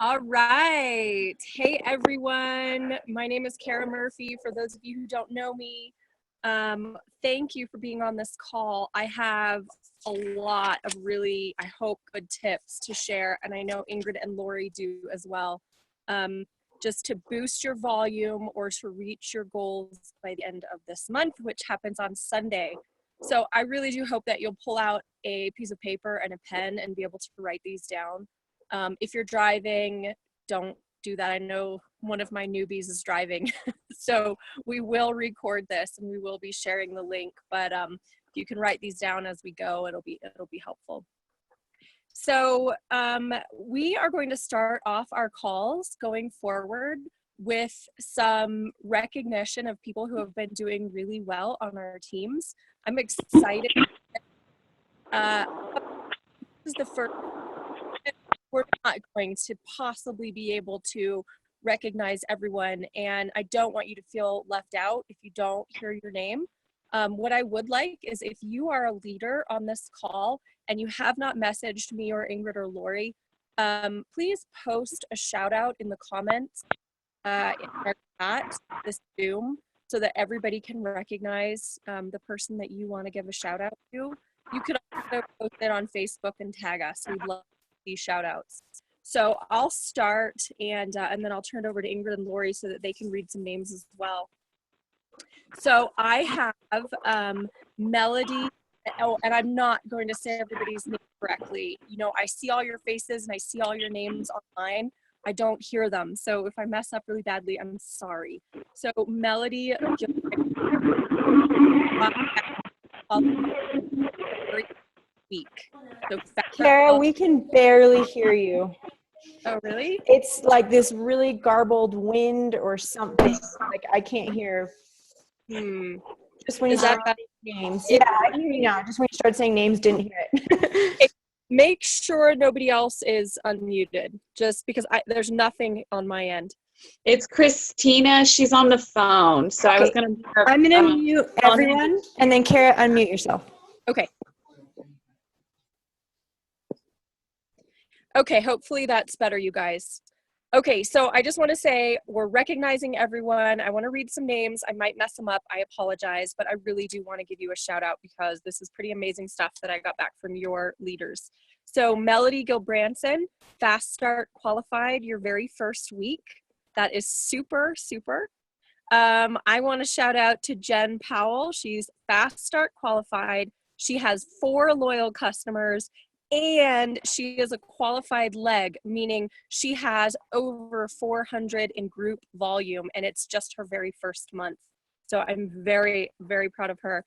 All right. Hey, everyone. My name is Kara Murphy. For those of you who don't know me, thank you for being on this call. I have a lot of really, I hope, good tips to share, and I know Ingrid and Lori do as well, just to boost your volume or to reach your goals by the end of this month, which happens on Sunday. So I really do hope that you'll pull out a piece of paper and a pen and be able to write these down. If you're driving, don't do that. I know one of my newbies is driving, so we will record this and we will be sharing the link, but you can write these down as we go. It'll be helpful. So we are going to start off our calls going forward with some recognition of people who have been doing really well on our teams. I'm excited. This is the first. We're not going to possibly be able to recognize everyone, and I don't want you to feel left out if you don't hear your name. What I would like is if you are a leader on this call and you have not messaged me or Ingrid or Lori, please post a shout out in the comments in our chat, this Zoom, so that everybody can recognize the person that you want to give a shout out to. You could also post it on Facebook and tag us. We'd love these shout outs. So I'll start and then I'll turn it over to Ingrid and Lori so that they can read some names as well. So I have Melody. Oh, and I'm not going to say everybody's name correctly. You know, I see all your faces and I see all your names online. I don't hear them. So if I mess up really badly, I'm sorry. So Melody, week. So Kara, we can barely hear you. Oh, really? It's like this really garbled wind or something. Like I can't hear. Just when you start saying names. Yeah, I can hear you now. Just when you start saying names, didn't hear it. Make sure nobody else is unmuted, just because there's nothing on my end. It's Christina. She's on the phone. So okay. I'm going to mute everyone, and then Kara, unmute yourself. Okay. Okay, hopefully that's better, you guys. Okay, so I just want to say we're recognizing everyone. I want to read some names. I might mess them up. I apologize, but I really do want to give you a shout out because this is pretty amazing stuff that I got back from your leaders. So Melody Gilbranson, Fast Start qualified your very first week. That is super, super. I want to shout out to Jen Powell. She's Fast Start qualified. She has 4 loyal customers. And she is a qualified leg, meaning she has over 400 in group volume, and it's just her very first month. So I'm very, very proud of her.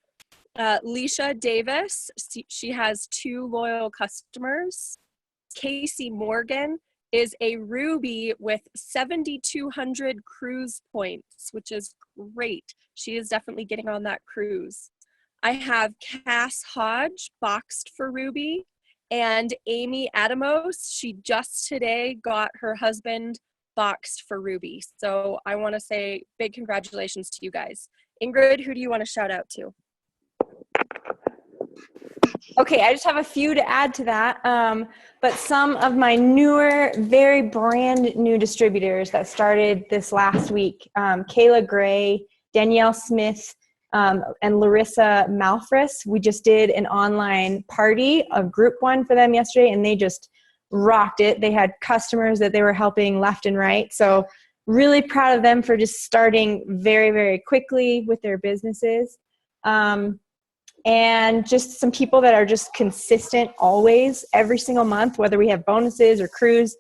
Leisha Davis, she has 2 loyal customers. Casey Morgan is a Ruby with 7,200 cruise points, which is great. She is definitely getting on that cruise. I have Cass Hodge, boxed for Ruby. And Amy Adamos, she just today got her husband boxed for Ruby. So I want to say big congratulations to you guys. Ingrid, who do you want to shout out to? Okay, I just have a few to add to that. But some of my newer, very brand new distributors that started this last week, Kayla Gray, Danielle Smith, and Larissa Malfris. We just did an online party, a group one for them yesterday, and they just rocked it. They had customers that they were helping left and right. So really proud of them for just starting very, very quickly with their businesses. And just some people that are just consistent always, every single month, whether we have bonuses or crews,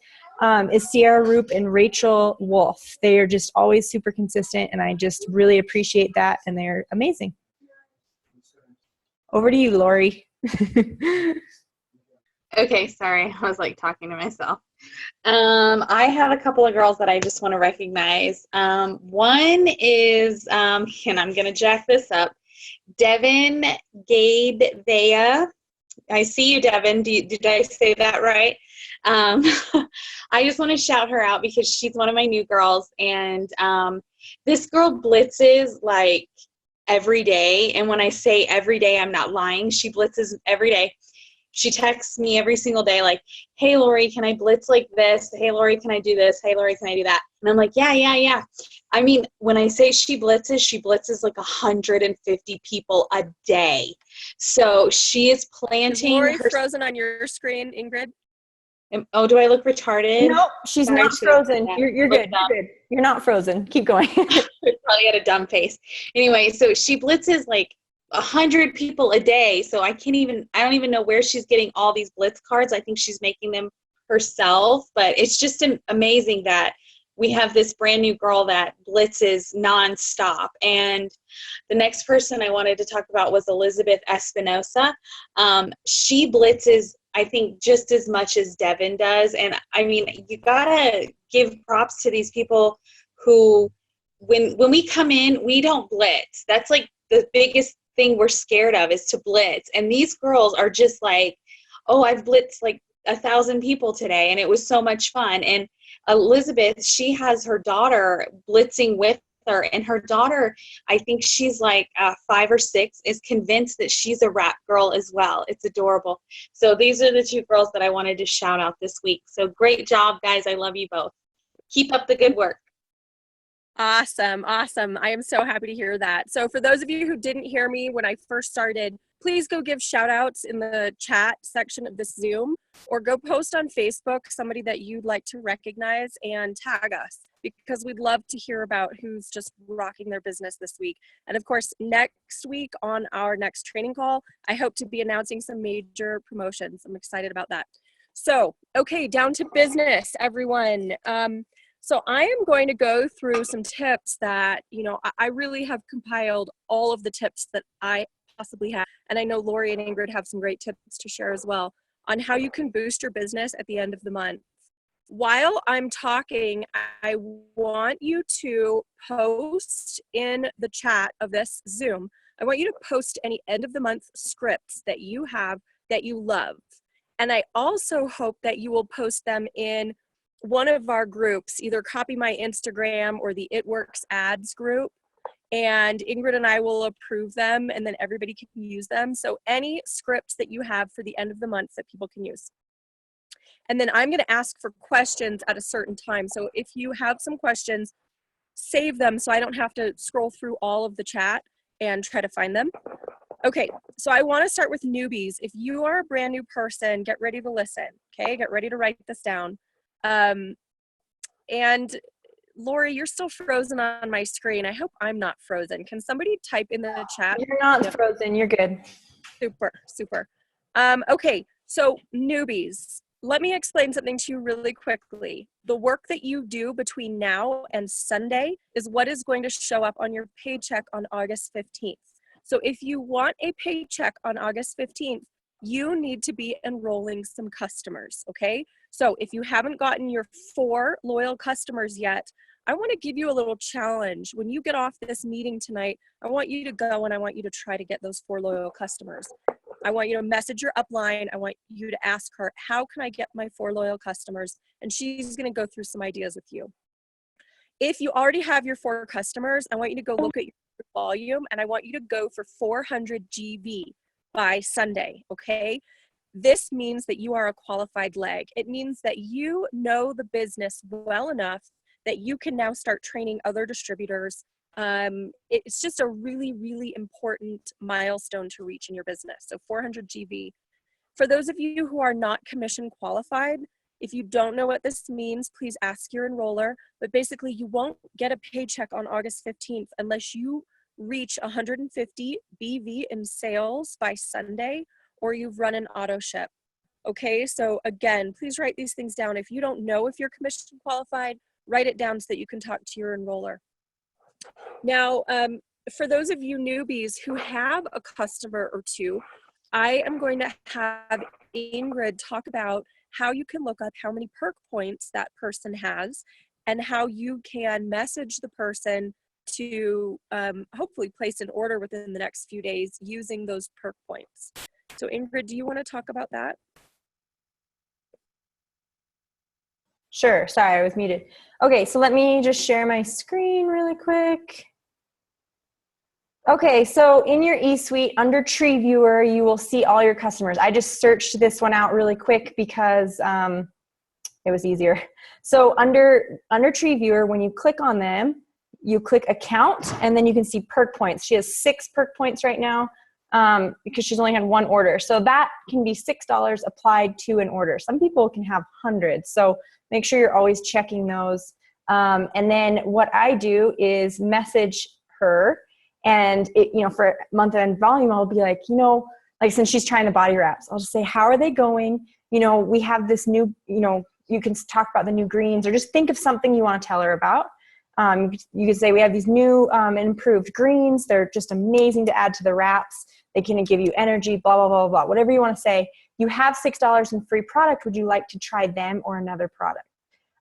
is Sierra Roop and Rachel Wolf. They are just always super consistent, and I just really appreciate that, and they're amazing. Over to you, Lori. Okay, sorry. I was like talking to myself. I have a couple of girls that I just want to recognize. One is, and I'm going to jack this up, Devin Gade Thea. I see you, Devin. Did I say that right? I just want to shout her out because she's one of my new girls, and this girl blitzes like every day. And when I say every day, I'm not lying. She blitzes every day. She texts me every single day like, hey, Lori, can I blitz like this? Hey, Lori, can I do this? Hey, Lori, can I do that? And I'm like, yeah. I mean, when I say she blitzes like 150 people a day. So she is Is planting Lori her. frozen on your screen, Ingrid? Oh, do I look retarded? Nope, she's Sorry, not should have said frozen. that. You're Look good. dumb. You're good. You're not frozen. Keep going. Probably had a dumb face. Anyway, so she blitzes like 100 people a day. So I don't even know where she's getting all these blitz cards. I think she's making them herself, but it's just amazing that we have this brand new girl that blitzes nonstop. And the next person I wanted to talk about was Elizabeth Espinosa. She blitzes, I think, just as much as Devin does. And I mean, you gotta give props to these people who, when we come in, we don't blitz. That's like the biggest thing we're scared of, is to blitz. And these girls are just like, oh, I've blitzed like 1,000 people today, and it was so much fun. And Elizabeth, she has her daughter blitzing with her, and her daughter, I think she's like 5 or 6, is convinced that she's a rap girl as well. It's adorable. So these are the 2 girls that I wanted to shout out this week. So great job, guys. I love you both. Keep up the good work. Awesome. I am so happy to hear that. So for those of you who didn't hear me when I first started, please go give shout outs in the chat section of this Zoom, or go post on Facebook somebody that you'd like to recognize and tag us, because we'd love to hear about who's just rocking their business this week. And of course, next week on our next training call, I hope to be announcing some major promotions. I'm excited about that. So, okay, down to business, everyone. So I am going to go through some tips that, I really have compiled all of the tips that I possibly have. And I know Lori and Ingrid have some great tips to share as well on how you can boost your business at the end of the month. While I'm talking, I want you to post in the chat of this Zoom. I want you to post any end of the month scripts that you have that you love. And I also hope that you will post them in one of our groups, either copy my Instagram or the It Works ads group, and Ingrid and I will approve them, and then everybody can use them. So any scripts that you have for the end of the month that people can use. And then I'm going to ask for questions at a certain time. So if you have some questions, save them so I don't have to scroll through all of the chat and try to find them. Okay, so I want to start with newbies. If you are a brand new person, get ready to listen, okay? Get ready to write this down. And Lori, you're still frozen on my screen. I hope I'm not frozen. Can somebody type in the chat? You're not frozen. You're good. Super. Okay, so newbies, let me explain something to you really quickly. The work that you do between now and Sunday is what is going to show up on your paycheck on August 15th. So if you want a paycheck on August 15th, you need to be enrolling some customers, okay? So if you haven't gotten your 4 loyal customers yet, I want to give you a little challenge. When you get off this meeting tonight, I want you to go and I want you to try to get those 4 loyal customers. I want you to message your upline. I want you to ask her, how can I get my 4 loyal customers? And she's going to go through some ideas with you. If you already have your 4 customers, I want you to go look at your volume, and I want you to go for 400 GV by Sunday, okay? This means that you are a qualified leg. It means that you know the business well enough that you can now start training other distributors. It's just a really, really important milestone to reach in your business. So 400 GV. For those of you who are not commission qualified, if you don't know what this means, please ask your enroller. But basically, you won't get a paycheck on August 15th unless you reach 150 BV in sales by Sunday, or you've run an auto ship. Okay, so again, please write these things down. If you don't know if you're commission qualified, write it down so that you can talk to your enroller. Now, for those of you newbies who have a customer or 2, I am going to have Ingrid talk about how you can look up how many perk points that person has and how you can message the person to hopefully place an order within the next few days using those perk points. So Ingrid, do you want to talk about that? Sure. Sorry, I was muted. Okay, so let me just share my screen really quick. Okay, so in your eSuite under Tree Viewer, you will see all your customers. I just searched this one out really quick because it was easier. So under Tree Viewer, when you click on them, you click account, and then you can see perk points. She has 6 perk points right now because she's only had 1 order. So that can be $6 applied to an order. Some people can have hundreds. So make sure you're always checking those. And then what I do is message her, and it, for month-end volume, I'll be like, like since she's trying the body wraps, I'll just say, how are they going? We have this new, you can talk about the new greens, or just think of something you want to tell her about. You could say, we have these new improved greens. They're just amazing to add to the wraps. They can give you energy, blah, blah, blah, blah. Whatever you want to say. You have $6 in free product. Would you like to try them or another product?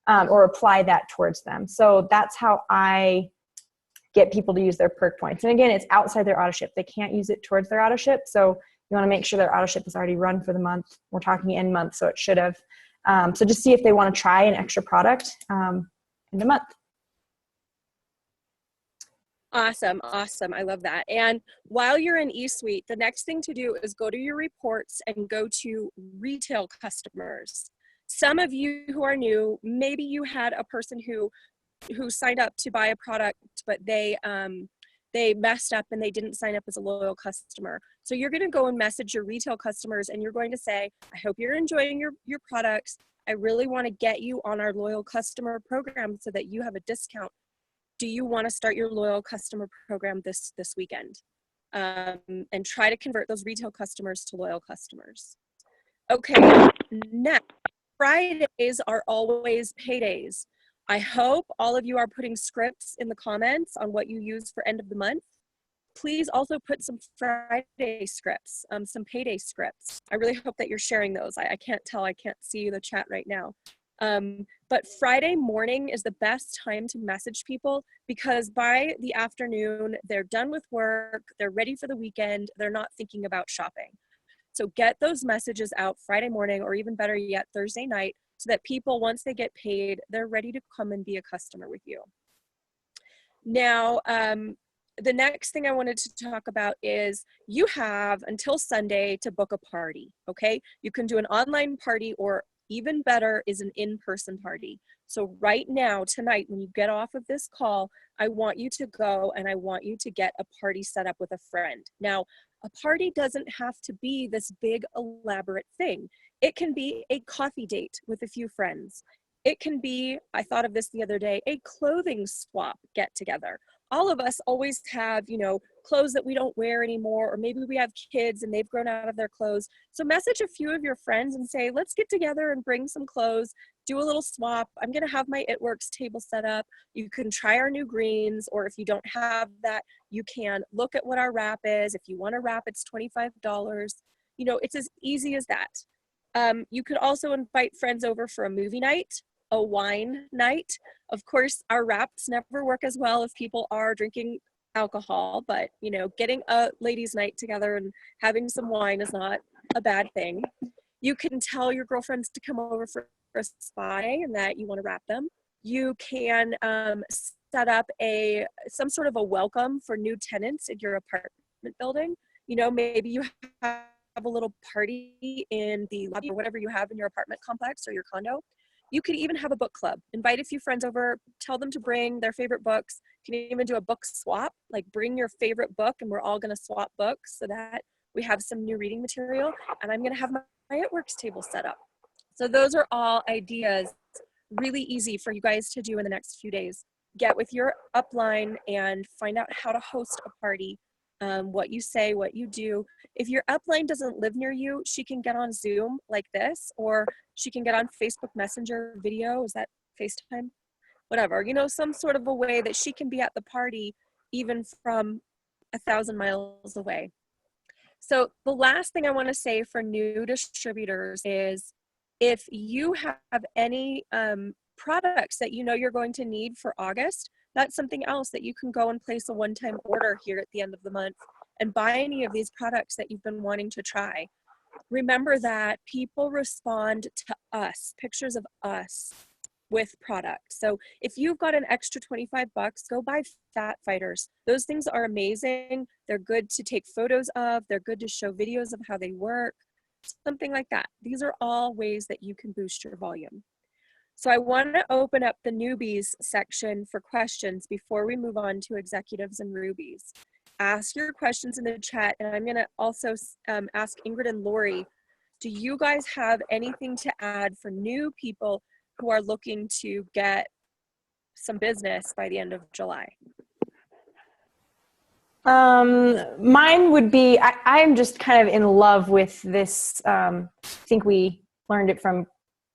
Or apply that towards them. So that's how I get people to use their perk points. And again, it's outside their auto ship. They can't use it towards their auto ship. So you want to make sure their auto ship is already run for the month. We're talking end month, so it should have. So just see if they want to try an extra product in the month. Awesome. I love that. And while you're in eSuite, the next thing to do is go to your reports and go to retail customers. Some of you who are new, maybe you had a person who signed up to buy a product, but they messed up and they didn't sign up as a loyal customer. So you're going to go and message your retail customers, and you're going to say, I hope you're enjoying your products. I really want to get you on our loyal customer program so that you have a discount. Do you want to start your loyal customer program this weekend? And try to convert those retail customers to loyal customers. Okay, next, Fridays are always paydays. I hope all of you are putting scripts in the comments on what you use for end of the month. Please also put some Friday scripts, some payday scripts. I really hope that you're sharing those. I can't tell, I can't see the chat right now. But Friday morning is the best time to message people, because by the afternoon, they're done with work, they're ready for the weekend, they're not thinking about shopping. So get those messages out Friday morning, or even better yet, Thursday night, so that people, once they get paid, they're ready to come and be a customer with you. Now, the next thing I wanted to talk about is you have until Sunday to book a party, okay? You can do an online party, or even better is an in-person party. So right now, tonight, when you get off of this call, I want you to go and I want you to get a party set up with a friend. Now, a party doesn't have to be this big elaborate thing. It can be a coffee date with a few friends. It can be, I thought of this the other day, a clothing swap get together. All of us always have, clothes that we don't wear anymore, or maybe we have kids and they've grown out of their clothes. So message a few of your friends and say, let's get together and bring some clothes, do a little swap. I'm gonna have my It Works table set up. You can try our new greens, or if you don't have that, you can look at what our wrap is. If you want a wrap, it's $25. It's as easy as that. You could also invite friends over for a movie night, a wine night. Of course, our wraps never work as well if people are drinking alcohol, but getting a ladies' night together and having some wine is not a bad thing. You can tell your girlfriends to come over for a spa day and that you want to wrap them. You can set up some sort of a welcome for new tenants in your apartment building. Maybe you have a little party in the lobby or whatever you have in your apartment complex or your condo. You could even have a book club. Invite a few friends over, tell them to bring their favorite books. You can even do a book swap, like bring your favorite book and we're all gonna swap books so that we have some new reading material. And I'm gonna have my It Works table set up. So those are all ideas, really easy for you guys to do in the next few days. Get with your upline and find out how to host a party, what you say, what you do. If your upline doesn't live near you, she can get on Zoom like this, or she can get on Facebook Messenger video. Is that FaceTime? Whatever, some sort of a way that she can be at the party even from 1,000 miles away. So the last thing I want to say for new distributors is, if you have any products that you're going to need for August, that's something else that you can go and place a one-time order here at the end of the month and buy any of these products that you've been wanting to try. Remember that people respond to us, pictures of us. with product. So if you've got an extra 25 bucks, go buy fat fighters. Those things are amazing. They're good to take photos of. They're good to show videos of how they work, something like that. These are all ways that you can boost your volume. So I want to open up the newbies section for questions before we move on to executives and rubies. Ask your questions in the chat, and I'm going to also ask Ingrid and Lori, do you guys have anything to add for new people who are looking to get some business by the end of July? Mine would be, I'm just kind of in love with this. I think we learned it from,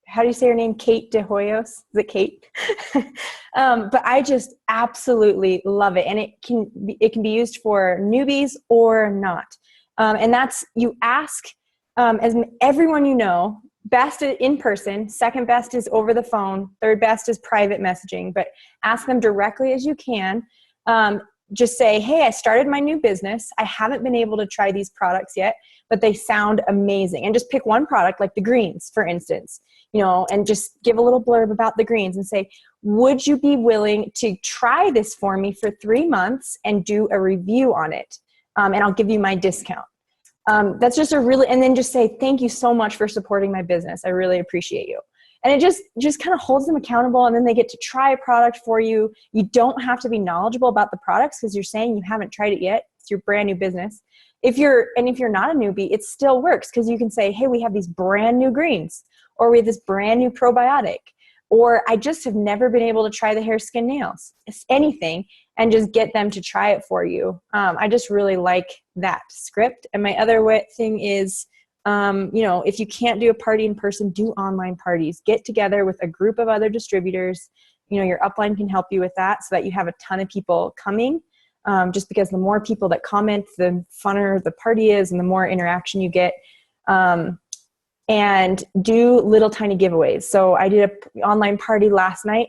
how do you say her name? Kate de Hoyos? Is it Kate? But I just absolutely love it. And it can be used for newbies or not. And that's, you ask as everyone you know, best in person, second best is over the phone, third best is private messaging, but ask them directly as you can. Just say, hey, I started my new business. I haven't been able to try these products yet, but they sound amazing. And just pick one product, like the greens, for instance, and just give a little blurb about the greens and say, would you be willing to try this for me for 3 months and do a review on it? And I'll give you my discount. That's just and then just say, thank you so much for supporting my business. I really appreciate you. And it just kind of holds them accountable, and then they get to try a product for you. You don't have to be knowledgeable about the products because you're saying you haven't tried it yet. It's your brand new business. If you're not a newbie, it still works because you can say, hey, we have these brand new greens, or we have this brand new probiotic, or I just have never been able to try the hair, skin, nails. It's anything, and just get them to try it for you. I just really like that script. And my other thing is, if you can't do a party in person, do online parties. Get together with a group of other distributors. Your upline can help you with that so that you have a ton of people coming. Just because the more people that comment, the funner the party is and the more interaction you get. And do little tiny giveaways. So I did an online party last night,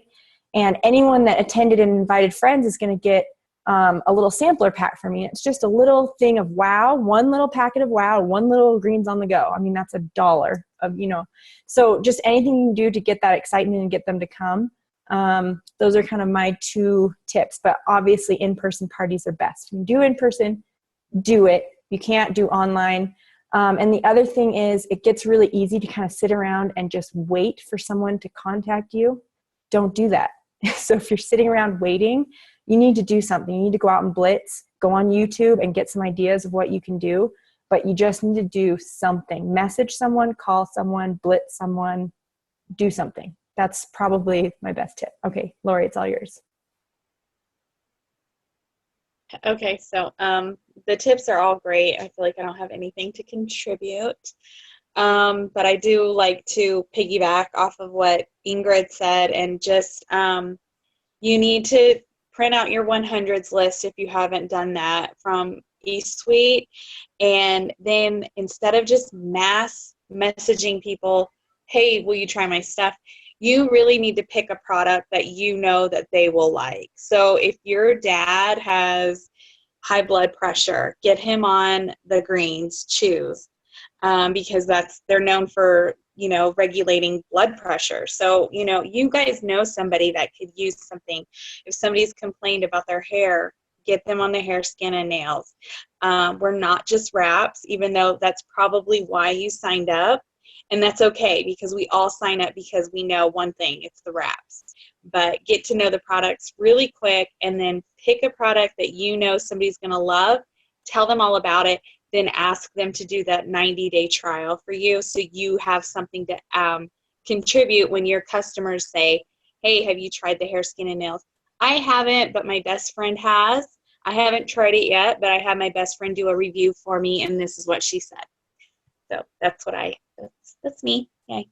and anyone that attended and invited friends is going to get a little sampler pack for me. It's just a little thing of wow, one little packet of wow, one little greens on the go. I mean, that's $1 of, so just anything you can do to get that excitement and get them to come. Those are kind of my 2 tips, but obviously in-person parties are best. If you do in-person, do it. You can't do online. And the other thing is, it gets really easy to kind of sit around and just wait for someone to contact you. Don't do that. So if you're sitting around waiting, you need to do something. You need to go out and blitz, go on YouTube and get some ideas of what you can do, but you just need to do something. Message someone, call someone, blitz someone, do something. That's probably my best tip. Okay, Lori, it's all yours. Okay, so the tips are all great. I feel like I don't have anything to contribute. But I do like to piggyback off of what Ingrid said, and just you need to print out your 100s list if you haven't done that from eSuite. And then instead of just mass messaging people, hey, will you try my stuff? You really need to pick a product that you know that they will like. So if your dad has high blood pressure, get him on the greens, choose, because they're known for, regulating blood pressure. So, you guys know somebody that could use something. If somebody's complained about their hair, get them on the hair, skin, and nails. We're not just wraps, even though that's probably why you signed up. And that's okay, because we all sign up because we know one thing, it's the wraps. But get to know the products really quick, and then pick a product that you know somebody's going to love. Tell them all about it. Then ask them to do that 90-day trial for you, so you have something to contribute when your customers say, hey, have you tried the hair, skin, and nails? I haven't, but my best friend has. I haven't tried it yet, but I had my best friend do a review for me, and this is what she said. So that's me. Yay.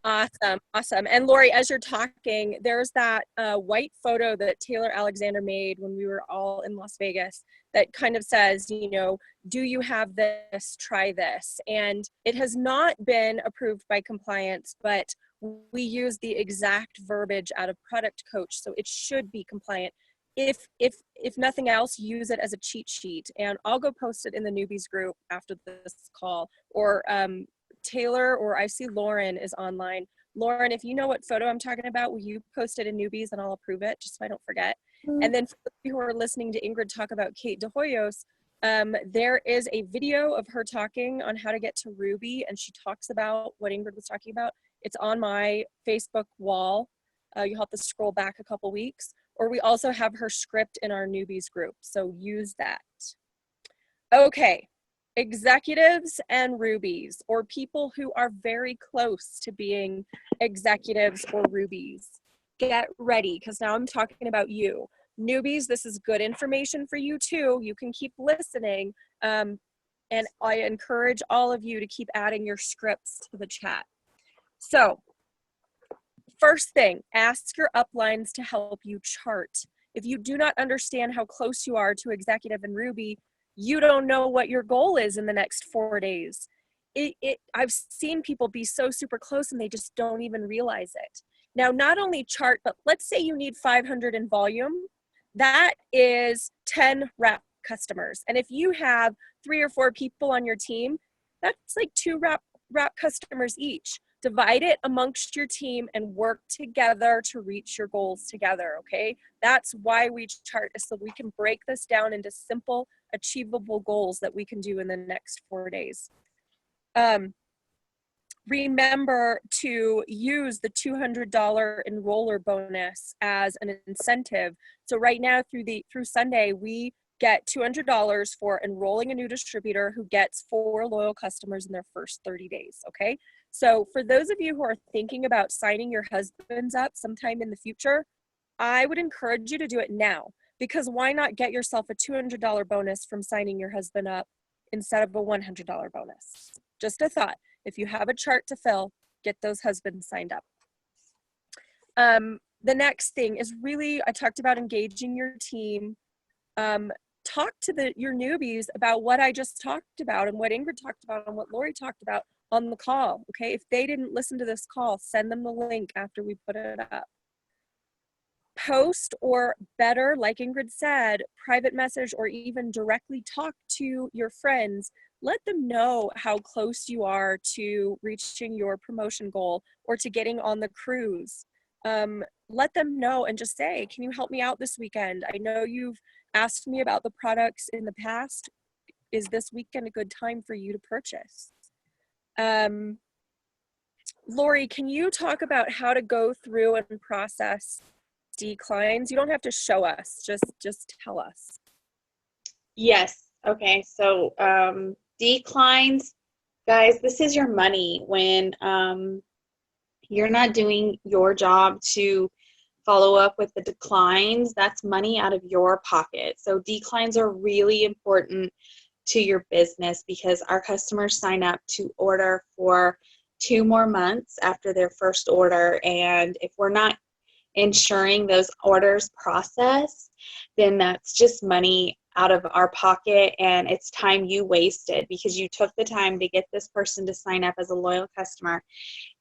Awesome. And Lori, as you're talking, there's that white photo that Taylor Alexander made when we were all in Las Vegas that kind of says, do you have this, try this. And it has not been approved by compliance, but we use the exact verbiage out of Product Coach, so it should be compliant. If nothing else, use it as a cheat sheet, and I'll go post it in the newbies group after this call, or Taylor, or I see Lauren is online. Lauren, if you know what photo I'm talking about, will you post it in Newbies and I'll approve it just so I don't forget. And then for those of you who are listening to Ingrid talk about Kate De Hoyos, there is a video of her talking on how to get to Ruby, and she talks about what Ingrid was talking about. It's on my Facebook wall. You'll have to scroll back a couple weeks, or we also have her script in our Newbies group, so use that. Okay, executives and Rubies, or people who are very close to being executives or Rubies. Get ready, because now I'm talking about you. Newbies, this is good information for you too. You can keep listening. And I encourage all of you to keep adding your scripts to the chat. So, first thing, ask your uplines to help you chart. If you do not understand how close you are to executive and Ruby, you don't know what your goal is in the next 4 days. I've seen people be so super close and they just don't even realize it. Now, not only chart, but let's say you need 500 in volume. That is 10 wrap customers. And if you have 3 or 4 people on your team, that's like 2 wrap customers each. Divide it amongst your team and work together to reach your goals together, okay? That's why we chart, is so we can break this down into simple, achievable goals that we can do in the next 4 days. Remember to use the $200 enroller bonus as an incentive. So right now through Sunday, we get $200 for enrolling a new distributor who gets 4 loyal customers in their first 30 days, okay? So for those of you who are thinking about signing your husbands up sometime in the future, I would encourage you to do it now, because why not get yourself a $200 bonus from signing your husband up instead of a $100 bonus? Just a thought. If you have a chart to fill, get those husbands signed up. The next thing is really, I talked about engaging your team. Talk to your newbies about what I just talked about and what Ingrid talked about and what Lori talked about on the call, okay? If they didn't listen to this call, send them the link after we put it up. Post, or better, like Ingrid said, private message or even directly talk to your friends. Let them know how close you are to reaching your promotion goal or to getting on the cruise. Let them know and just say, can you help me out this weekend? I know you've asked me about the products in the past. Is this weekend a good time for you to purchase? Lori, can you talk about how to go through and process declines? You don't have to show us, just tell us. Yes. Okay. So declines, guys, this is your money when you're not doing your job to follow up with the declines. That's money out of your pocket. So declines are really important to your business because our customers sign up to order for 2 more months after their first order. And if we're not ensuring those orders process, then that's just money out of our pocket, and it's time you wasted because you took the time to get this person to sign up as a loyal customer,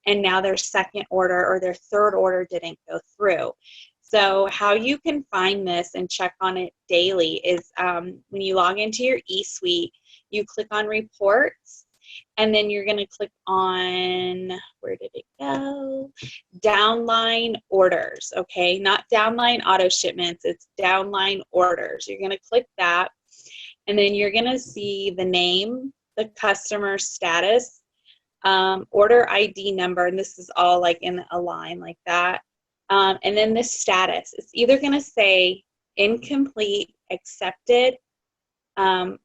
and now their second order or their third order didn't go through. So how you can find this and check on it daily is when you log into your eSuite, you click on reports, and then you're going to click on, where did it go? Downline orders, okay? Not downline auto shipments, it's downline orders. You're going to click that, and then you're going to see the name, the customer status, order ID number, and this is all like in a line like that. And then the status. It's either going to say incomplete, accepted,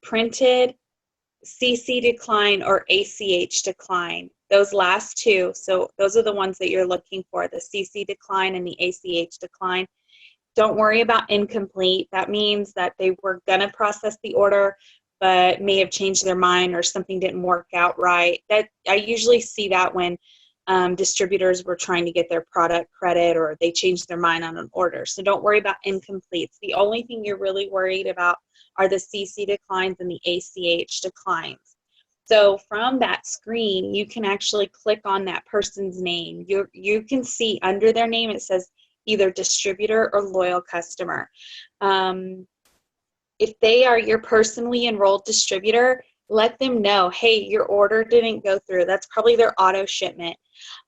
printed, CC decline, or ACH decline. Those last 2, so those are the ones that you're looking for, the CC decline and the ACH decline. Don't worry about incomplete. That means that they were going to process the order but may have changed their mind or something didn't work out right. That I usually see that when distributors were trying to get their product credit or they changed their mind on an order. So don't worry about incompletes. The only thing you're really worried about are the CC declines and the ACH declines. So from that screen, you can actually click on that person's name. You can see under their name, it says either distributor or loyal customer. If they are your personally enrolled distributor, let them know, hey, your order didn't go through. That's probably their auto shipment.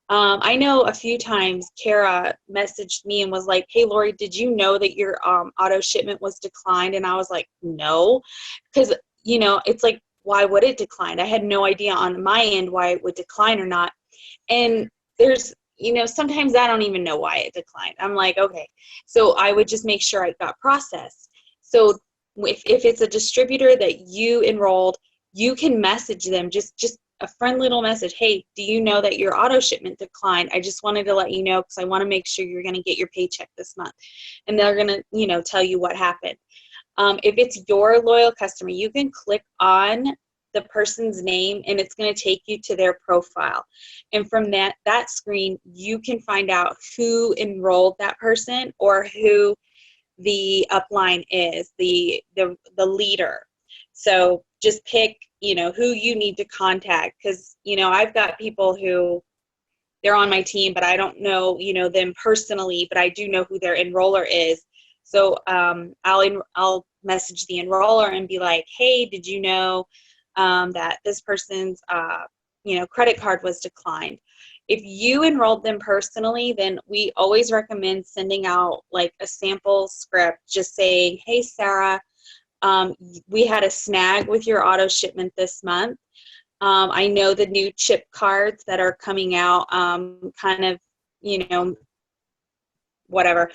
I know a few times Kara messaged me and was like, hey, Lori, did you know that your auto shipment was declined? And I was like, no, because, you know, it's like, why would it decline? I had no idea on my end why it would decline or not. And there's, you know, sometimes I don't even know why it declined. I'm like, okay, so I would just make sure it got processed. So if it's a distributor that you enrolled, you can message them, just a friendly little message. Hey, do you know that your auto shipment declined? I just wanted to let you know because I want to make sure you're going to get your paycheck this month. And they're going to, you know, tell you what happened. If it's your loyal customer, you can click on the person's name and it's going to take you to their profile. And from that screen, you can find out who enrolled that person or who the upline is, the leader. So just pick, you know, who you need to contact, because, you know, I've got people who they're on my team, but I don't know, you know, them personally, but I do know who their enroller is. So I'll message the enroller and be like, hey, did you know that this person's, you know, credit card was declined? If you enrolled them personally, then we always recommend sending out like a sample script just saying, hey, Sarah, we had a snag with your auto shipment this month. I know the new chip cards that are coming out, kind of, you know, whatever,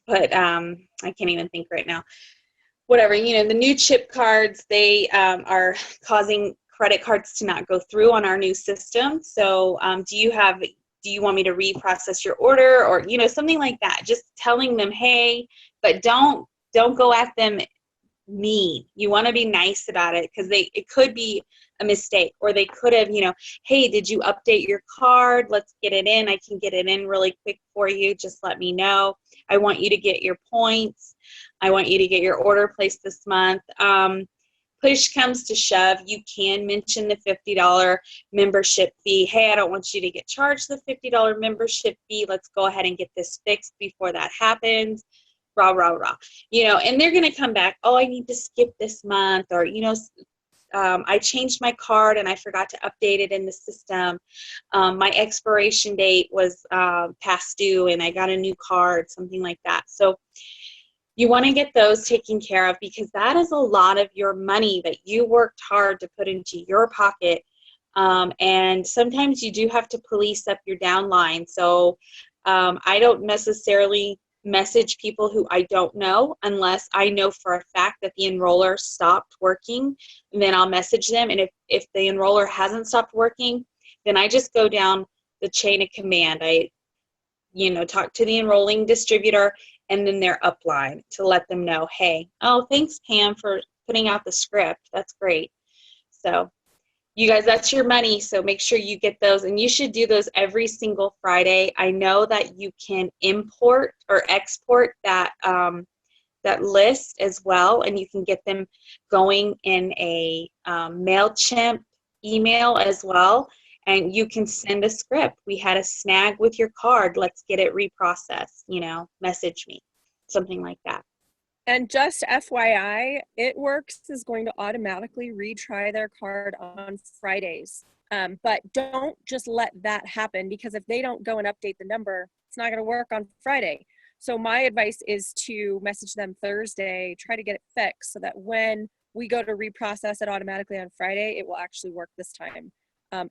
but I can't even think right now. Whatever, you know, the new chip cards, they are causing credit cards to not go through on our new system. So do you want me to reprocess your order, or, you know, something like that? Just telling them, hey, but don't go at them mean. You want to be nice about it, because it could be a mistake, or they could have, you know, hey, did you update your card? Let's get it in. I can get it in really quick for you. Just let me know. I want you to get your points. I want you to get your order placed this month. Push comes to shove, you can mention the $50 membership fee. Hey, I don't want you to get charged the $50 membership fee. Let's go ahead and get this fixed before that happens. Rah, rah, rah. You know, and they're going to come back, oh, I need to skip this month, or, you know, I changed my card and I forgot to update it in the system. My expiration date was past due and I got a new card, something like that. So you want to get those taken care of, because that is a lot of your money that you worked hard to put into your pocket. And sometimes you do have to police up your downline. So I don't necessarily message people who I don't know unless I know for a fact that the enroller stopped working, and then I'll message them. And if the enroller hasn't stopped working, then I just go down the chain of command. I, you know, talk to the enrolling distributor and then their upline to let them know, hey, oh, thanks, Pam, for putting out the script. That's great. So you guys, that's your money, so make sure you get those, and you should do those every single Friday. I know that you can import or export that that list as well, and you can get them going in a MailChimp email as well, and you can send a script. We had a snag with your card. Let's get it reprocessed. You know, message me, something like that. And just FYI, It Works is going to automatically retry their card on Fridays. But don't just let that happen, because if they don't go and update the number, it's not going to work on Friday. So my advice is to message them Thursday, try to get it fixed so that when we go to reprocess it automatically on Friday, it will actually work this time.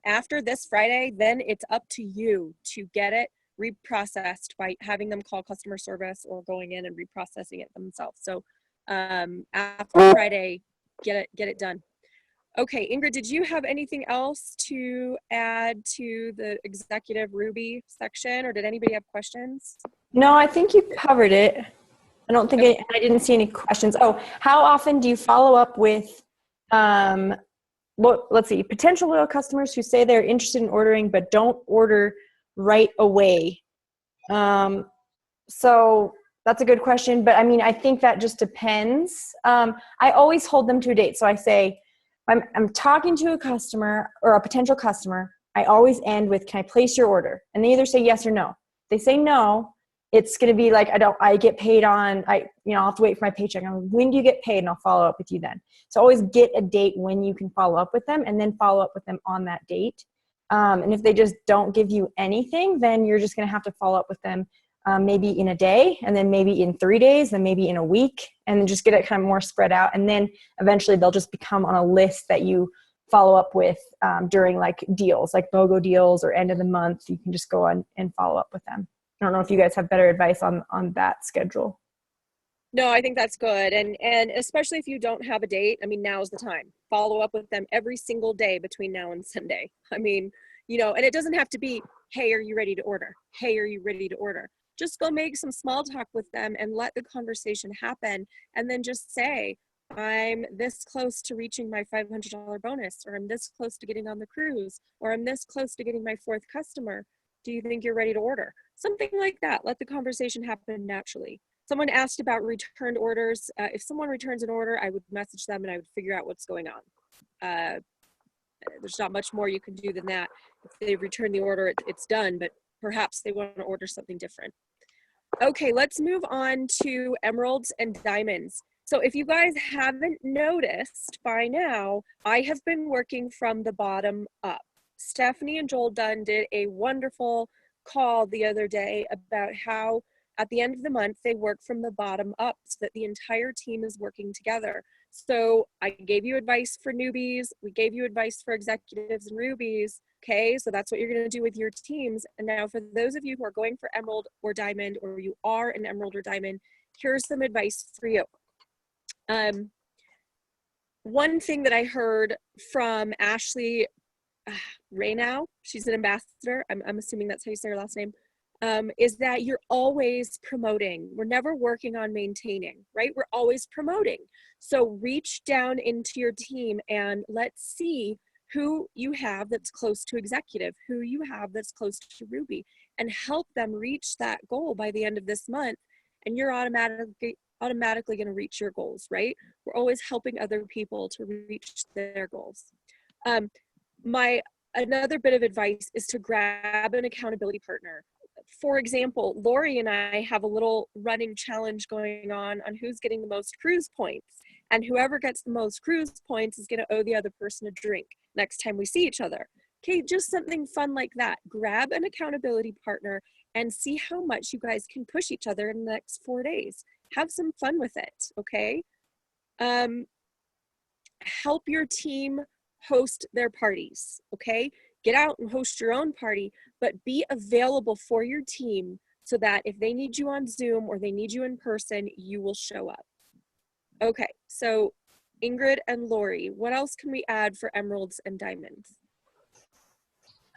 After this Friday, then it's up to you to get it reprocessed by having them call customer service or going in and reprocessing it themselves. So after Friday, get it done. Okay, Ingrid, did you have anything else to add to the executive Ruby section, or did anybody have questions? No, I think you covered it. I don't think I didn't see any questions. Oh, how often do you follow up with, let's see, potential loyal customers who say they're interested in ordering but don't order right away? So that's a good question, but I mean, I think that just depends. I always hold them to a date. So I say, I'm talking to a customer or a potential customer. I always end with, can I place your order? And they either say yes or no. If they say no, it's going to be like, I get paid on, I'll have to wait for my paycheck. I'm like, when do you get paid? And I'll follow up with you then. So always get a date when you can follow up with them, and then follow up with them on that date. And if they just don't give you anything, then you're just going to have to follow up with them maybe in a day, and then maybe in 3 days, then maybe in a week, and then just get it kind of more spread out. And then eventually they'll just become on a list that you follow up with during like deals, like BOGO deals or end of the month. You can just go on and follow up with them. I don't know if you guys have better advice on that schedule. No, I think that's good. And especially if you don't have a date, I mean, now's the time. Follow up with them every single day between now and Sunday. I mean, and it doesn't have to be, hey, are you ready to order? Hey, are you ready to order? Just go make some small talk with them and let the conversation happen. And then just say, I'm this close to reaching my $500 bonus, or I'm this close to getting on the cruise, or I'm this close to getting my 4th customer. Do you think you're ready to order? Something like that. Let the conversation happen naturally. Someone asked about returned orders. If someone returns an order, I would message them and I would figure out what's going on. There's not much more you can do than that. If they return the order, it's done, but perhaps they want to order something different. Okay, let's move on to emeralds and diamonds. So if you guys haven't noticed by now, I have been working from the bottom up. Stephanie and Joel Dunn did a wonderful call the other day about how at the end of the month, they work from the bottom up so that the entire team is working together. So I gave you advice for newbies. We gave you advice for executives and rubies. Okay, so that's what you're going to do with your teams. And now for those of you who are going for emerald or diamond, or you are an emerald or diamond, here's some advice for you. One thing that I heard from Ashley Raynow, she's an ambassador, I'm assuming that's how you say her last name, is that you're always promoting. We're never working on maintaining, right? We're always promoting. So reach down into your team and let's see who you have that's close to executive, who you have that's close to Ruby, and help them reach that goal by the end of this month. And you're automatically going to reach your goals, right? We're always helping other people to reach their goals. Another bit of advice is to grab an accountability partner. For example, Lori and I have a little running challenge going on who's getting the most cruise points. And whoever gets the most cruise points is going to owe the other person a drink next time we see each other. Okay, just something fun like that. Grab an accountability partner and see how much you guys can push each other in the next 4 days. Have some fun with it, okay? Help your team host their parties, okay? Get out and host your own party, but be available for your team so that if they need you on Zoom or they need you in person, you will show up. Okay, so Ingrid and Lori, what else can we add for emeralds and diamonds?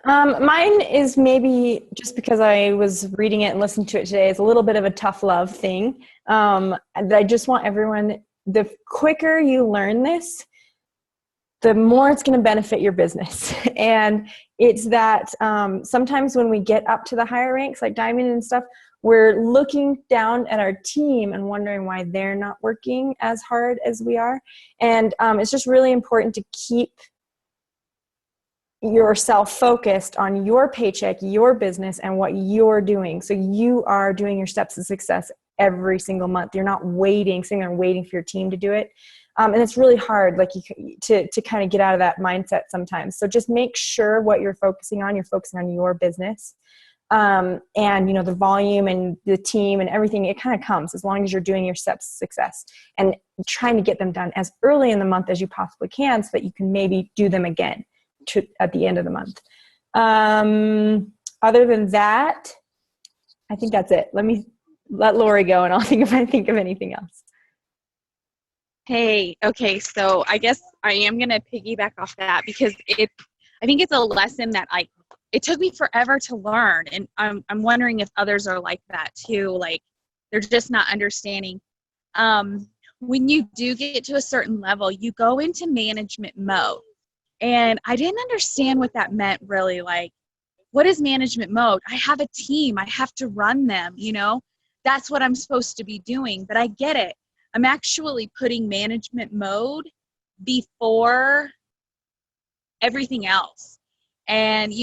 Mine is maybe just because I was reading it and listening to it today, it's a little bit of a tough love thing. I just want everyone, the quicker you learn this, the more it's going to benefit your business. And it's that sometimes when we get up to the higher ranks, like diamond and stuff, we're looking down at our team and wondering why they're not working as hard as we are. And it's just really important to keep yourself focused on your paycheck, your business, and what you're doing. So you are doing your steps to success every single month. You're not sitting there waiting for your team to do it. And it's really hard, like to kind of get out of that mindset sometimes. So just make sure what you're focusing on your business. And the volume and the team and everything, it kind of comes as long as you're doing your steps to success and trying to get them done as early in the month as you possibly can so that you can maybe do them again at the end of the month. Other than that, I think that's it. Let Lori go and I'll think if I think of anything else. Hey, okay, so I guess I am going to piggyback off that because I think it's a lesson that it took me forever to learn, and I'm wondering if others are like that too, like they're just not understanding. When you do get to a certain level, you go into management mode, and I didn't understand what that meant really. Like, what is management mode? I have a team, I have to run them, that's what I'm supposed to be doing, but I get it. I'm actually putting management mode before everything else. And,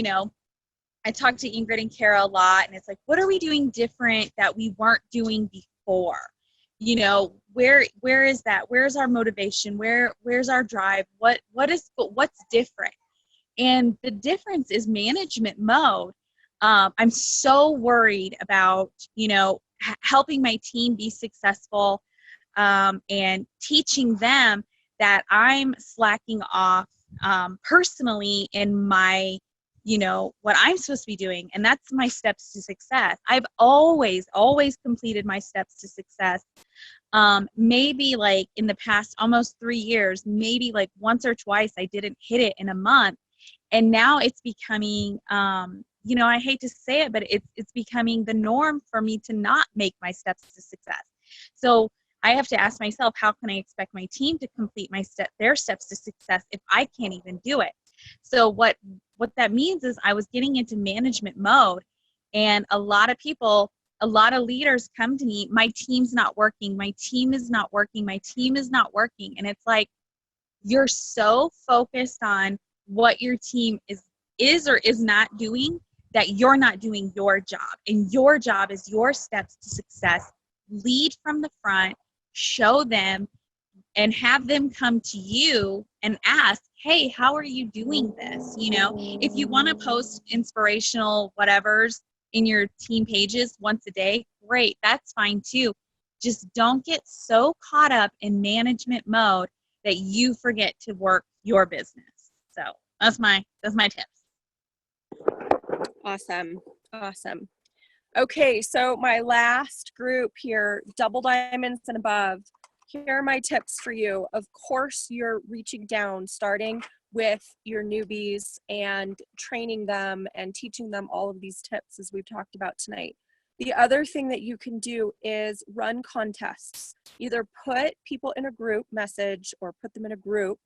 I talk to Ingrid and Kara a lot, and it's like, what are we doing different that we weren't doing before? You know, where is that? Where's our motivation? Where's our drive? What's different? And the difference is management mode. I'm so worried about, you know, helping my team be successful, and teaching them that I'm slacking off personally in my, you know, what I'm supposed to be doing. And that's my steps to success. I've always completed my steps to success. Maybe like in the past almost 3 years, maybe like once or twice I didn't hit it in a month. And now it's becoming, you know, I hate to say it, but it's becoming the norm for me to not make my steps to success. So I have to ask myself, how can I expect my team to complete their steps to success if I can't even do it? So what that means is I was getting into management mode, and a lot of leaders come to me, my team's not working, my team is not working, my team is not working. And it's like, you're so focused on what your team is or is not doing that you're not doing your job. And your job is your steps to success. Lead from the front, show them, and have them come to you and ask, hey, how are you doing this? You know, if you want to post inspirational whatevers in your team pages once a day, great, that's fine too. Just don't get so caught up in management mode that you forget to work your business. So that's my tips. Awesome. Okay, so my last group here, double diamonds and above. Here are my tips for you. Of course, you're reaching down, starting with your newbies and training them and teaching them all of these tips as we've talked about tonight. The other thing that you can do is run contests. Either put people in a group message or put them in a group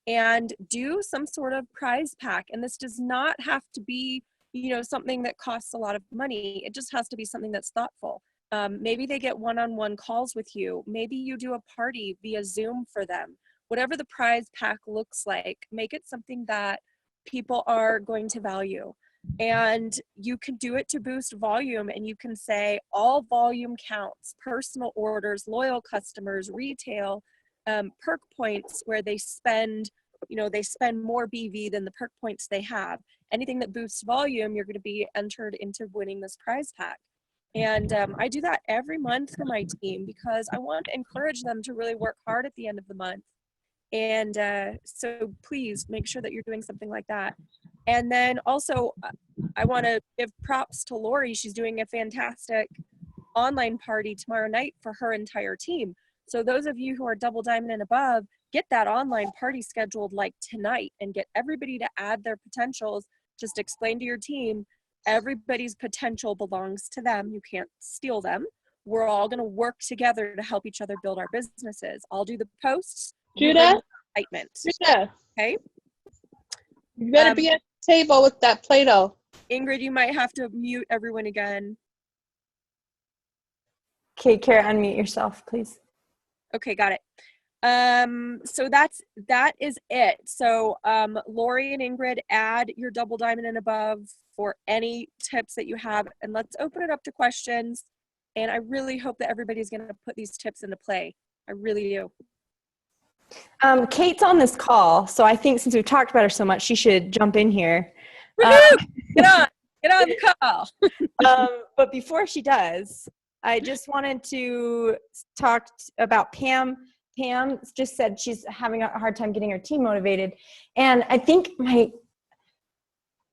and do some sort of prize pack. And this does not have to be, you know, something that costs a lot of money. It just has to be something that's thoughtful. Maybe they get one-on-one calls with you. Maybe you do a party via Zoom for them. Whatever the prize pack looks like, make it something that people are going to value. And you can do it to boost volume, and you can say all volume counts, personal orders, loyal customers, retail, perk points where they spend, you know, they spend more BV than the perk points they have. Anything that boosts volume, you're going to be entered into winning this prize pack. And I do that every month for my team because I want to encourage them to really work hard at the end of the month. And so please make sure that you're doing something like that. And then also, I want to give props to Lori. She's doing a fantastic online party tomorrow night for her entire team. So those of you who are double diamond and above, get that online party scheduled like tonight and get everybody to add their potentials. Just explain to your team, everybody's potential belongs to them. You can't steal them. We're all going to work together to help each other build our businesses. I'll do the posts. Judah? Excitement. Judah, Okay. you better be at the table with that Play-Doh. Ingrid, you might have to mute everyone again. Okay, Kara, unmute yourself, please. Okay, got it. So that is it. So Lori and Ingrid, add your double diamond and above for any tips that you have, and let's open it up to questions. And I really hope that everybody's going to put these tips into play. I really do. Kate's on this call, so I think since we've talked about her so much, she should jump in here. Get on the call. But before she does, I just wanted to talk about Pam. Pam just said she's having a hard time getting her team motivated. And I think my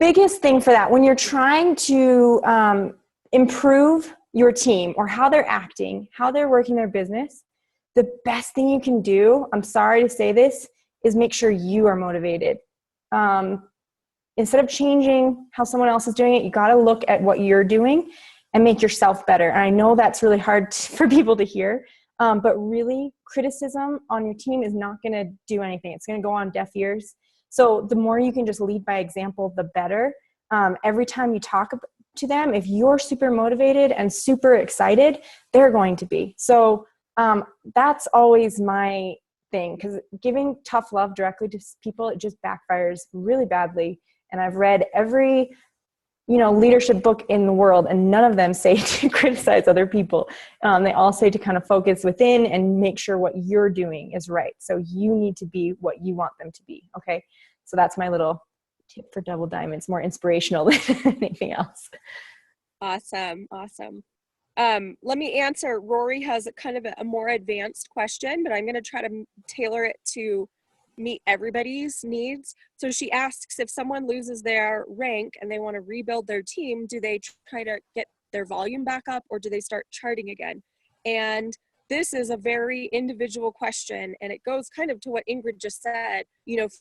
biggest thing for that, when you're trying to improve your team or how they're acting, how they're working their business, the best thing you can do, I'm sorry to say this, is make sure you are motivated. Instead of changing how someone else is doing it, you got to look at what you're doing and make yourself better. And I know that's really hard for people to hear, but really criticism on your team is not going to do anything. It's going to go on deaf ears. So the more you can just lead by example, the better. Every time you talk to them, if you're super motivated and super excited, they're going to be. So that's always my thing, because giving tough love directly to people, it just backfires really badly. And I've read every leadership book in the world, and none of them say to criticize other people. They all say to kind of focus within and make sure what you're doing is right. So you need to be what you want them to be. Okay. So that's my little tip for Double Diamonds, more inspirational than anything else. Awesome. Let me answer. Rory has a kind of a more advanced question, but I'm going to try to tailor it to meet everybody's needs. So she asks, if someone loses their rank and they want to rebuild their team, do they try to get their volume back up, or do they start charting again? And this is a very individual question, and it goes kind of to what Ingrid just said,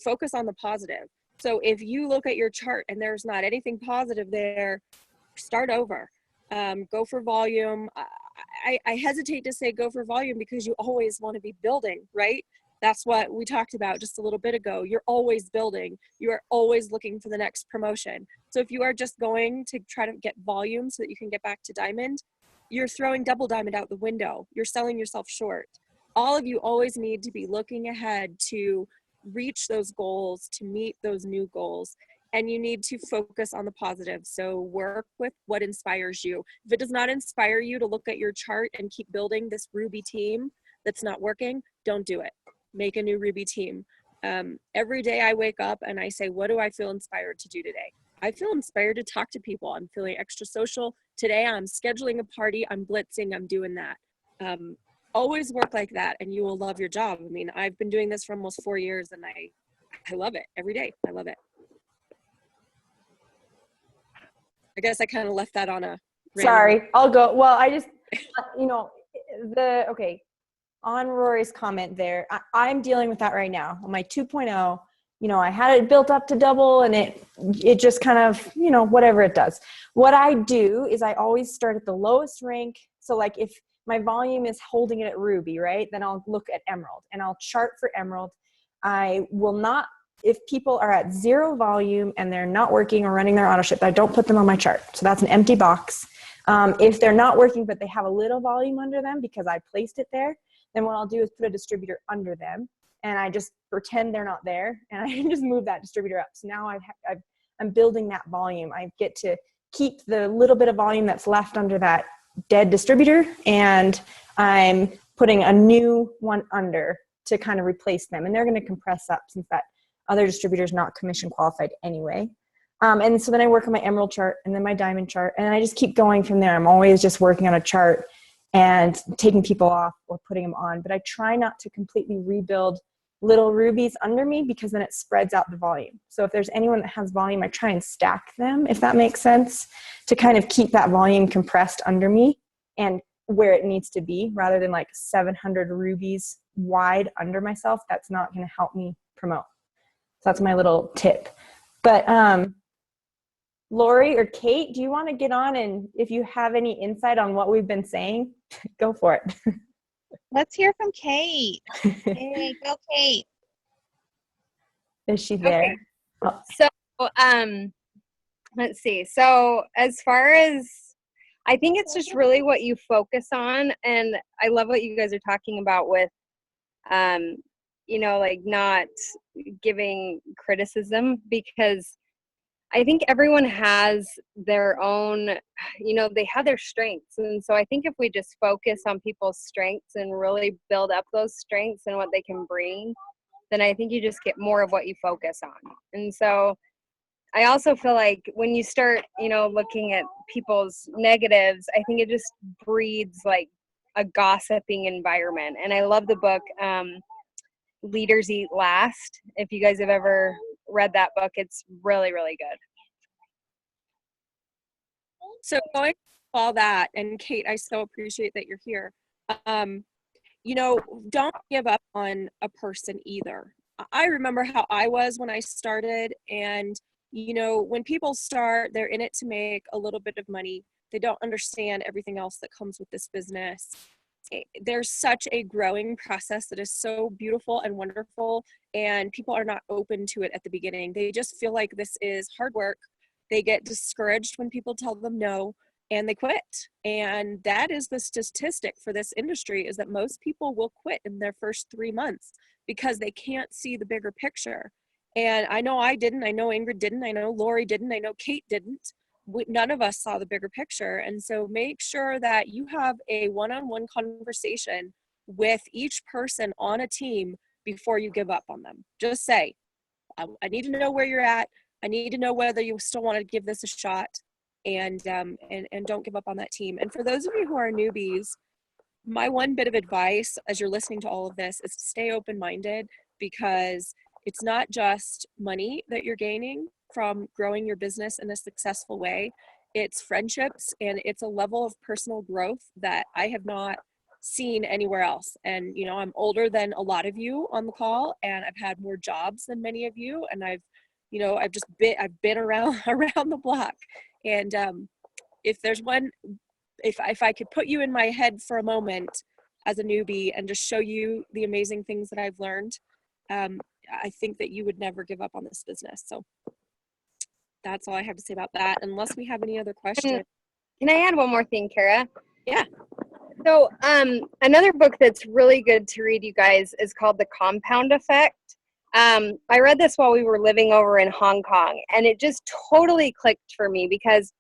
focus on the positive. So if you look at your chart and there's not anything positive there, start over. Go for volume. I hesitate to say go for volume because you always want to be building, right? That's what we talked about just a little bit ago. You're always building. You are always looking for the next promotion. So if you are just going to try to get volume so that you can get back to diamond, you're throwing Double Diamond out the window. You're selling yourself short. All of you always need to be looking ahead to reach those goals, to meet those new goals. And you need to focus on the positive. So work with what inspires you. If it does not inspire you to look at your chart and keep building this Ruby team that's not working, don't do it. Make a new Ruby team. Every day I wake up and I say, what do I feel inspired to do today? I feel inspired to talk to people. I'm feeling extra social. Today I'm scheduling a party. I'm blitzing. I'm doing that. Always work like that and you will love your job. I mean, I've been doing this for almost 4 years and I love it every day. I love it. I guess I kind of left that on a random. Sorry, I'll go. Well, I just, on Rory's comment there, I'm dealing with that right now. On my 2.0, I had it built up to double and it just kind of, whatever it does. What I do is I always start at the lowest rank. So like if my volume is holding it at Ruby, right? Then I'll look at Emerald and I'll chart for Emerald. I will not, if people are at 0 volume and they're not working or running their auto ship, I don't put them on my chart. So that's an empty box. If they're not working, but they have a little volume under them because I placed it there, then what I'll do is put a distributor under them and I just pretend they're not there and I can just move that distributor up. So now I'm building that volume. I get to keep the little bit of volume that's left under that dead distributor and I'm putting a new one under to kind of replace them. And they're going to compress up since that other distributor is not commission qualified anyway. And so then I work on my Emerald chart and then my Diamond chart and I just keep going from there. I'm always just working on a chart and taking people off or putting them on. But I try not to completely rebuild little rubies under me because then it spreads out the volume. So if there's anyone that has volume, I try and stack them, if that makes sense, to kind of keep that volume compressed under me and where it needs to be rather than like 700 rubies wide under myself. That's not going to help me promote. So that's my little tip. But Lori or Kate, do you want to get on and if you have any insight on what we've been saying, go for it. Let's hear from Kate. Hey, go Kate. Is she there? Okay. Oh. So, let's see. So as far as, I think it's just really what you focus on. And I love what you guys are talking about with, like not giving criticism, because I think everyone has their own, they have their strengths. And so I think if we just focus on people's strengths and really build up those strengths and what they can bring, then I think you just get more of what you focus on. And so I also feel like when you start, looking at people's negatives, I think it just breeds like a gossiping environment. And I love the book, Leaders Eat Last. If you guys have ever read that book, it's really, really good. So going through all that, and Kate, I so appreciate that you're here. Don't give up on a person either. I remember how I was when I started, and when people start, they're in it to make a little bit of money. They don't understand everything else that comes with this business. There's such a growing process that is so beautiful and wonderful, and people are not open to it at the beginning. They just feel like this is hard work. They get discouraged when people tell them no, and they quit. And that is the statistic for this industry, is that most people will quit in their first 3 months because they can't see the bigger picture. And I know I didn't. I know Ingrid didn't. I know Lori didn't. I know Kate didn't. none of us saw the bigger picture. And so make sure that you have a one-on-one conversation with each person on a team before you give up on them. Just say, I need to know where you're at. I need to know whether you still want to give this a shot, and don't give up on that team. And for those of you who are newbies, my one bit of advice as you're listening to all of this is to stay open-minded, because it's not just money that you're gaining from growing your business in a successful way. It's friendships, and it's a level of personal growth that I have not seen anywhere else. And I'm older than a lot of you on the call, and I've had more jobs than many of you, and I've been around around the block. And if there's one, if I could put you in my head for a moment as a newbie and just show you the amazing things that I've learned, I think that you would never give up on this business. So that's all I have to say about that, unless we have any other questions. Can I add one more thing, Kara? Yeah. So another book that's really good to read, you guys, is called The Compound Effect. I read this while we were living over in Hong Kong, and it just totally clicked for me, because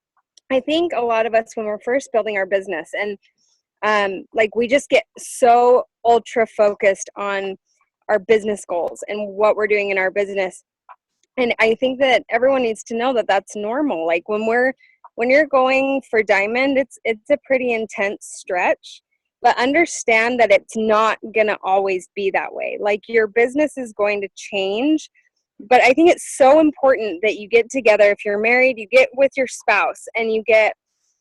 I think a lot of us, when we're first building our business, and we just get so ultra focused on our business goals and what we're doing in our business. And I think that everyone needs to know that that's normal. Like when you're going for diamond, it's a pretty intense stretch, but understand that it's not going to always be that way. Like, your business is going to change, but I think it's so important that you get together. If you're married, you get with your spouse, and you get,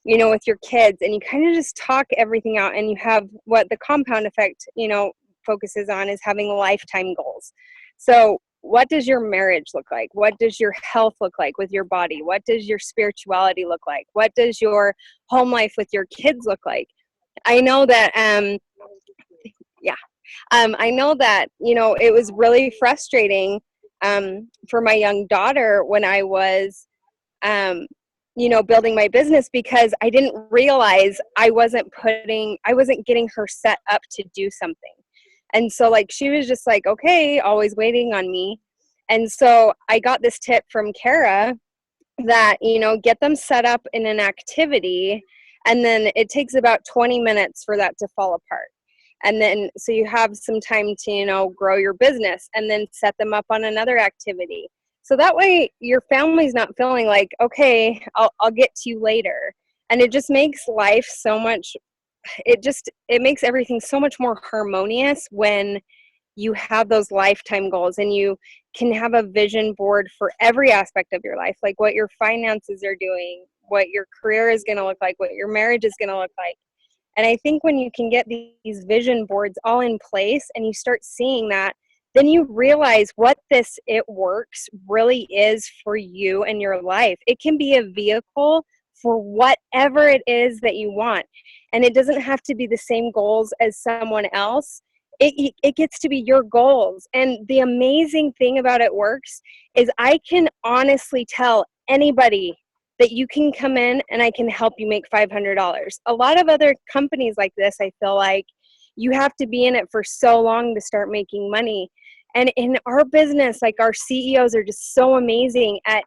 with your kids, and you kind of just talk everything out, and you have what the compound effect, focuses on, is having lifetime goals. So what does your marriage look like? What does your health look like with your body? What does your spirituality look like? What does your home life with your kids look like? I know that, I know that, it was really frustrating for my young daughter when I was, building my business, because I didn't realize I wasn't getting her set up to do something. And so she was just like, okay, always waiting on me. And so I got this tip from Kara that, get them set up in an activity, and then it takes about 20 minutes for that to fall apart. And then, so you have some time to, grow your business, and then set them up on another activity. So that way your family's not feeling like, okay, I'll get to you later. And it just makes life so much, it makes everything so much more harmonious when you have those lifetime goals, and you can have a vision board for every aspect of your life, like what your finances are doing, what your career is going to look like, what your marriage is going to look like. And I think when you can get these vision boards all in place, and you start seeing that, then you realize what it works really is for you and your life. It can be a vehicle for whatever it is that you want. And it doesn't have to be the same goals as someone else. It gets to be your goals. And the amazing thing about It Works is I can honestly tell anybody that you can come in and I can help you make $500. A lot of other companies like this, I feel like you have to be in it for so long to start making money. And in our business, our CEOs are just so amazing at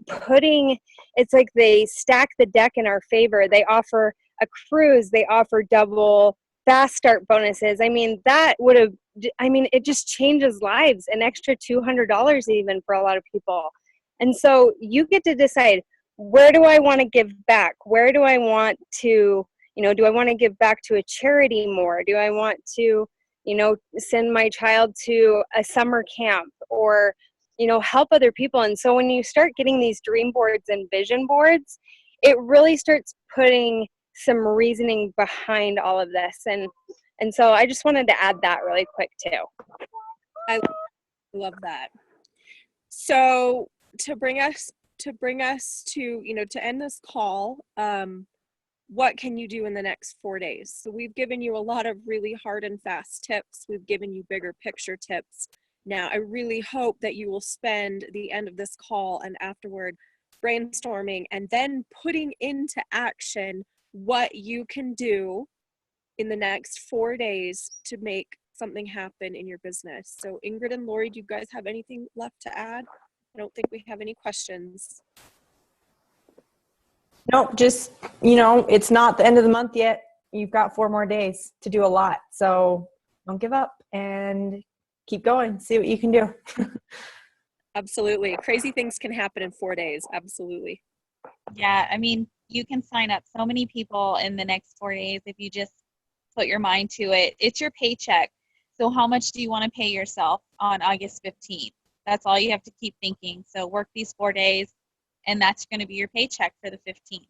putting, it's like they stack the deck in our favor. They offer a cruise, they offer double fast start bonuses. It just changes lives, an extra $200 even for a lot of people. And so you get to decide, where do I want to give back? Where do I want to, do I want to give back to a charity more? Do I want to, send my child to a summer camp, or, help other people? And so when you start getting these dream boards and vision boards, it really starts putting some reasoning behind all of this. And so I just wanted to add that really quick too. I love that. So to bring us to to end this call, what can you do in the next 4 days? So we've given you a lot of really hard and fast tips. We've given you bigger picture tips. Now, I really hope that you will spend the end of this call and afterward brainstorming, and then putting into action what you can do in the next 4 days to make something happen in your business. So Ingrid and Lori, do you guys have anything left to add? I don't think we have any questions. Nope, just, it's not the end of the month yet. You've got 4 more days to do a lot. So don't give up and keep going. See what you can do. Absolutely. Crazy things can happen in 4 days. Absolutely. Yeah, I mean, you can sign up so many people in the next 4 days if you just put your mind to it. It's your paycheck. So how much do you want to pay yourself on August 15th? That's all you have to keep thinking. So work these 4 days, and that's going to be your paycheck for the 15th.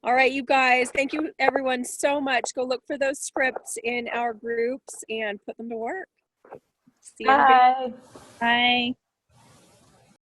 All right, you guys. Thank you, everyone, so much. Go look for those scripts in our groups and put them to work. See everybody. Bye. Bye.